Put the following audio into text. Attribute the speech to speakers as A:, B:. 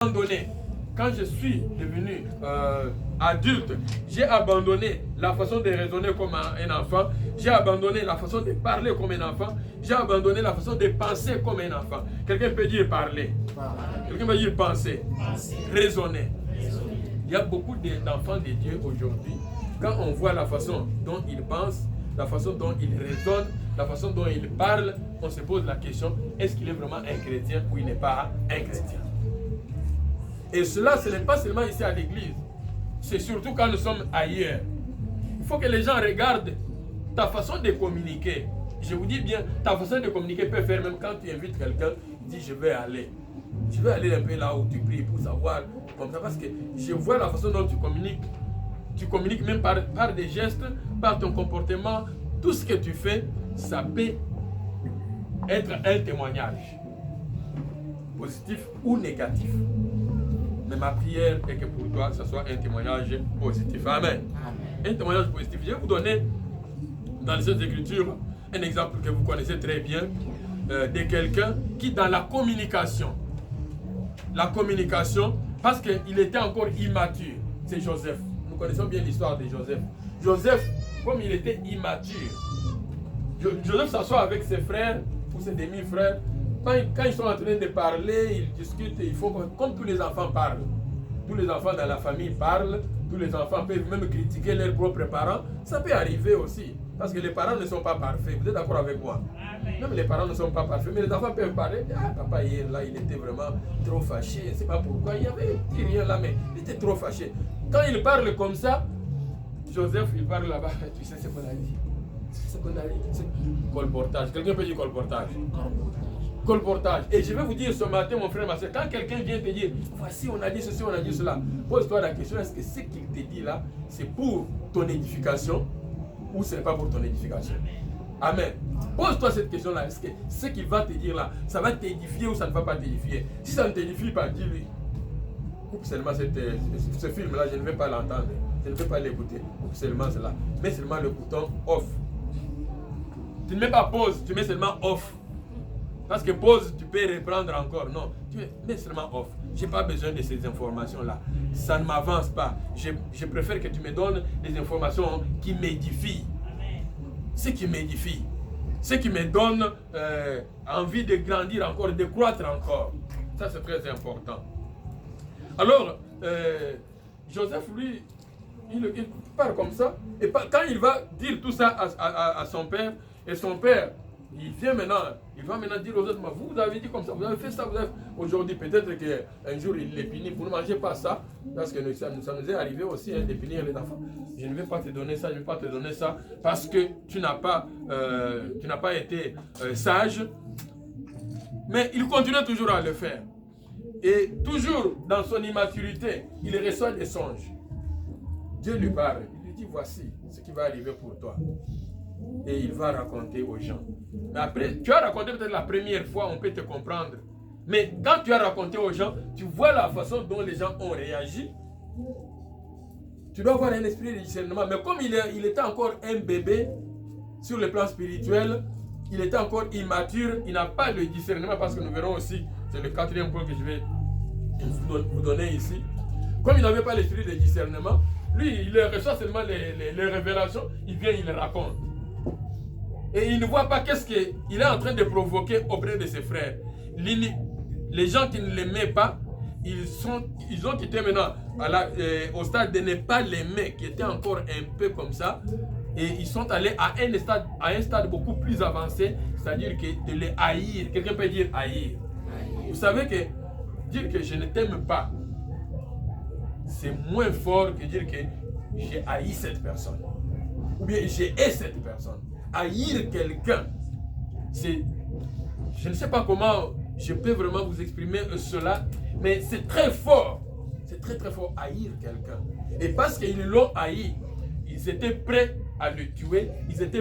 A: abandonné. Quand je suis devenu adulte, j'ai abandonné la façon de raisonner comme un enfant, j'ai abandonné la façon de parler comme un enfant, j'ai abandonné la façon de penser comme un enfant. Quelqu'un peut dire parler, quelqu'un peut dire penser, raisonner. Il y a beaucoup d'enfants de Dieu aujourd'hui, quand on voit la façon dont ils pensent, la façon dont ils raisonnent, la façon dont ils parlent, on se pose la question, est-ce qu'il est vraiment un chrétien ou il n'est pas un chrétien? Et cela, ce n'est pas seulement ici à l'église, c'est surtout quand nous sommes ailleurs. Il faut que les gens regardent ta façon de communiquer. Je vous dis bien, ta façon de communiquer peut faire même quand tu invites quelqu'un, il dit je vais aller. Je vais aller un peu là où tu pries pour savoir, comme ça, parce que je vois la façon dont tu communiques. Tu communiques même par des gestes, par ton comportement, tout ce que tu fais, ça peut être un témoignage, positif ou négatif. Mais ma prière est que pour toi, ce soit un témoignage positif. Amen. Un témoignage positif. Je vais vous donner dans les Écritures un exemple que vous connaissez très bien de quelqu'un qui dans la communication, parce qu'il était encore immature, c'est Joseph. Nous connaissons bien l'histoire de Joseph. Joseph, comme il était immature, Joseph s'assoit avec ses frères ou ses demi-frères. Quand ils sont en train de parler, ils discutent, il faut comme tous les enfants parlent. Tous les enfants dans la famille parlent, tous les enfants peuvent même critiquer leurs propres parents. Ça peut arriver aussi, parce que les parents ne sont pas parfaits. Vous êtes d'accord avec moi? Même les parents ne sont pas parfaits, mais les enfants peuvent parler. Ah, papa hier là, il était vraiment trop fâché. Je ne sais pas pourquoi, il y avait rien là, mais il était trop fâché. Quand il parle comme ça, Joseph, il parle là-bas, tu sais ce qu'on a dit. C'est ce qu'on a dit. Colportage. Quelqu'un peut dire colportage? Colportage. Et je vais vous dire ce matin, mon frère, ma soeur, quand quelqu'un vient te dire, voici, on a dit ceci, on a dit cela, pose-toi la question, est-ce que ce qu'il te dit là, c'est pour ton édification ou ce n'est pas pour ton édification? Amen. Pose-toi cette question-là, est-ce que ce qu'il va te dire là, ça va t'édifier ou ça ne va pas t'édifier? Si ça ne t'édifie pas, dis-lui, coupe seulement ce film-là, je ne vais pas l'entendre, je ne vais pas l'écouter, coupe seulement cela, mets seulement le bouton off. Tu ne mets pas pause, tu mets seulement off. Parce que pause, tu peux reprendre encore. Non, tu mets seulement off. Je n'ai pas besoin de ces informations-là. Ça ne m'avance pas. Je préfère que tu me donnes des informations qui m'édifient. Ce qui m'édifie. Ce qui me donne envie de grandir encore, de croître encore. Ça, c'est très important. Alors, Joseph, lui, il part comme ça. Et quand il va dire tout ça à son père, et son père, il va maintenant dire aux autres, vous avez dit comme ça, vous avez fait ça, vous avez... Aujourd'hui, peut-être qu'un jour, il les punit, vous ne mangez pas ça, parce que ça nous est arrivé aussi de punir les enfants. Je ne vais pas te donner ça, je ne vais pas te donner ça, parce que tu n'as pas été sage. Mais il continue toujours à le faire. Et toujours dans son immaturité, il reçoit des songes. Dieu lui parle, il lui dit, voici ce qui va arriver pour toi. Et il va raconter aux gens. Mais après, tu as raconté peut-être la première fois, on peut te comprendre. Mais quand tu as raconté aux gens, tu vois la façon dont les gens ont réagi. Tu dois avoir un esprit de discernement. Mais comme il était encore un bébé sur le plan spirituel, il était encore immature, il n'a pas le discernement, parce que nous verrons aussi, c'est le quatrième point que je vais vous donner ici. Comme il n'avait pas l'esprit de discernement, lui, il reçoit seulement les révélations, il vient, il les raconte. Et il ne voit pas qu'est-ce qu'il est en train de provoquer auprès de ses frères. Les gens qui ne l'aimaient pas, ils ont été maintenant au stade de ne pas l'aimer, qui était encore un peu comme ça. Et ils sont allés à un stade beaucoup plus avancé, c'est-à-dire de les haïr. Quelqu'un peut dire haïr. Vous savez que dire que je ne t'aime pas, c'est moins fort que dire que j'ai haï cette personne. Ou bien j'ai haï cette personne. Haïr quelqu'un, c'est... Je ne sais pas comment je peux vraiment vous exprimer cela, mais c'est très fort. C'est très très fort, haïr quelqu'un. Et parce qu'ils l'ont haï, ils étaient prêts à le tuer, ils étaient